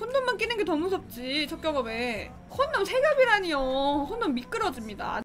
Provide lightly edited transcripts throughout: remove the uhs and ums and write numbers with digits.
콘돔만 끼는 게 더 무섭지. 첫 경험에 콘돔 3겹이라니요. 콘돔 미끄러집니다.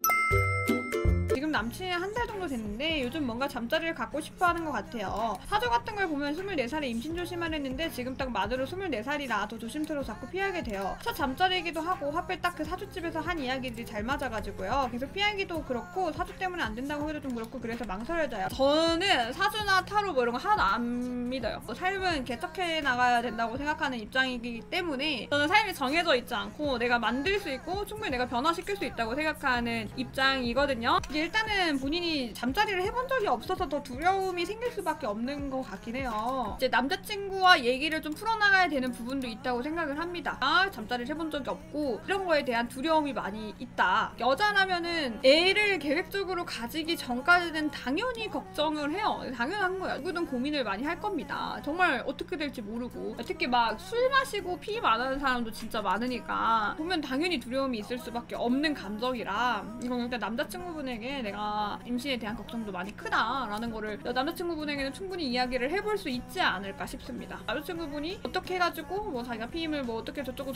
지금 남친이 한 달 정도 됐는데 요즘 뭔가 잠자리를 갖고 싶어 하는 것 같아요. 사주 같은 걸 보면 24살에 임신 조심하랬는데 지금 딱 만으로 24살이라 더 조심스러워 자꾸 피하게 돼요. 첫 잠자리이기도 하고 하필 딱 그 사주집에서 한 이야기들이 잘 맞아가지고요. 계속 피하기도 그렇고 사주 때문에 안 된다고 해도 좀 그렇고 그래서 망설여져요. 저는 사주나 타로 뭐 이런 거 하나도 안 믿어요. 삶은 개척해 나가야 된다고 생각하는 입장이기 때문에 저는 삶이 정해져 있지 않고 내가 만들 수 있고 충분히 내가 변화시킬 수 있다고 생각하는 입장이거든요. 일단은 본인이 잠자리를 해본 적이 없어서 더 두려움이 생길 수밖에 없는 것 같긴 해요. 이제 남자친구와 얘기를 좀 풀어나가야 되는 부분도 있다고 생각을 합니다. 잠자리를 해본 적이 없고 이런 거에 대한 두려움이 많이 있다. 여자라면은 애를 계획적으로 가지기 전까지는 당연히 걱정을 해요. 당연한 거예요. 누구든 고민을 많이 할 겁니다. 정말 어떻게 될지 모르고 특히 막 술 마시고 피임 안 하는 사람도 진짜 많으니까 보면 당연히 두려움이 있을 수밖에 없는 감정이라 이건 일단 남자친구분에게 내가 임신에 대한 걱정도 많이 크다라는 거를 남자친구분에게는 충분히 이야기를 해볼 수 있지 않을까 싶습니다. 남자친구분이 어떻게 해가지고 뭐 자기가 피임을 뭐 어떻게 저쩌고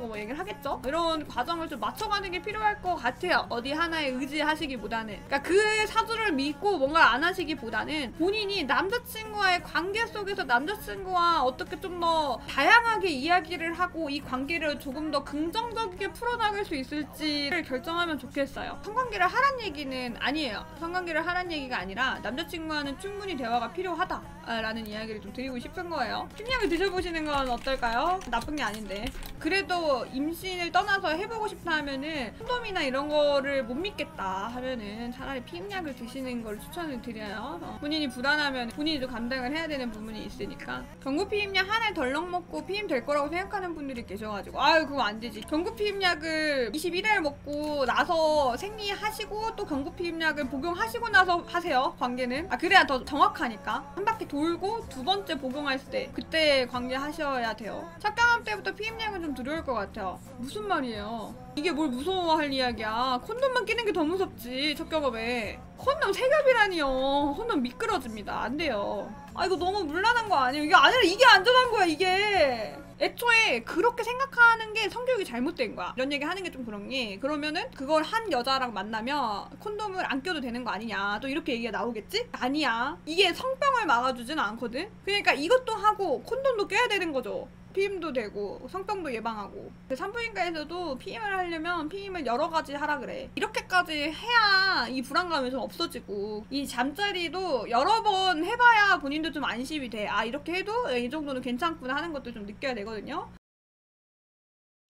뭐 얘기를 하겠죠? 이런 과정을 좀 맞춰가는 게 필요할 것 같아요. 어디 하나에 의지하시기보다는 그러니까 그 사주를 믿고 뭔가 안 하시기보다는 본인이 남자친구와의 관계 속에서 남자친구와 어떻게 좀 더 다양하게 이야기를 하고 이 관계를 조금 더 긍정적이게 풀어나갈 수 있을지를 결정하면 좋겠어요. 성관계를 하란 얘기는 아니에요. 성관계를 하란 얘기가 아니라 남자친구와는 충분히 대화가 필요하다라는 이야기를 좀 드리고 싶은 거예요. 피임약을 드셔보시는 건 어떨까요? 나쁜 게 아닌데. 그래도 임신을 떠나서 해보고 싶다 하면은 콘돔이나 이런 거를 못 믿겠다 하면은 차라리 피임약을 드시는 걸 추천을 드려요. 본인이 불안하면 본인이 좀 감당을 해야 되는 부분이 있으니까. 경구 피임약 하나에 덜렁 먹고 피임 될 거라고 생각하는 분들이 계셔가지고 아유 그거 안 되지. 경구 피임약을 21일 먹고 나서 생리하시고 또 경구 피임약을 복용하시고 나서 하세요. 관계는. 그래야 더 정확하니까. 한 바퀴 돌고 두 번째 복용했을 때 그때 관계 하셔야 돼요. 첫 경험 때부터 피임약은 좀 두려울 것 같아요. 무슨 말이에요? 이게 뭘 무서워할 이야기야. 콘돔만 끼는 게 더 무섭지. 첫 경험에 콘돔 3겹이라니요. 콘돔 미끄러집니다. 안 돼요. 이거 너무 물란한 거 아니에요? 이게 아니라 이게 안전한 거야 이게. 애초에 그렇게 생각하는 게 성교육이 잘못된 거야. 이런 얘기 하는 게 좀 그런 게 그러면은 그걸 한 여자랑 만나면 콘돔을 안 껴도 되는 거 아니냐 또 이렇게 얘기가 나오겠지? 아니야. 이게 성병을 막아주진 않거든? 그러니까 이것도 하고 콘돔도 껴야 되는 거죠. 피임도 되고 성병도 예방하고. 산부인과에서도 피임을 하려면 피임을 여러 가지 하라 그래. 이렇게까지 해야 이 불안감이 좀 없어지고 이 잠자리도 여러 번 해봐야 본인도 좀 안심이 돼. 이렇게 해도 이 정도는 괜찮구나 하는 것도 좀 느껴야 되거든요.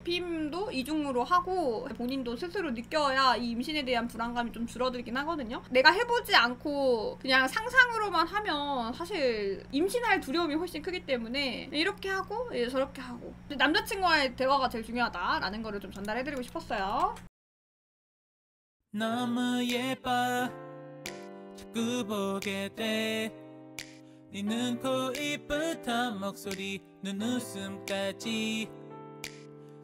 피임도 이중으로 하고 본인도 스스로 느껴야 이 임신에 대한 불안감이 좀 줄어들긴 하거든요. 내가 해보지 않고 그냥 상상으로만 하면 사실 임신할 두려움이 훨씬 크기 때문에 이렇게 하고 저렇게 하고 남자친구와의 대화가 제일 중요하다라는 거를 좀 전달해드리고 싶었어요. 너무 예뻐 자꾸 보게 돼 네 눈, 코, 입부터 목소리, 눈웃음까지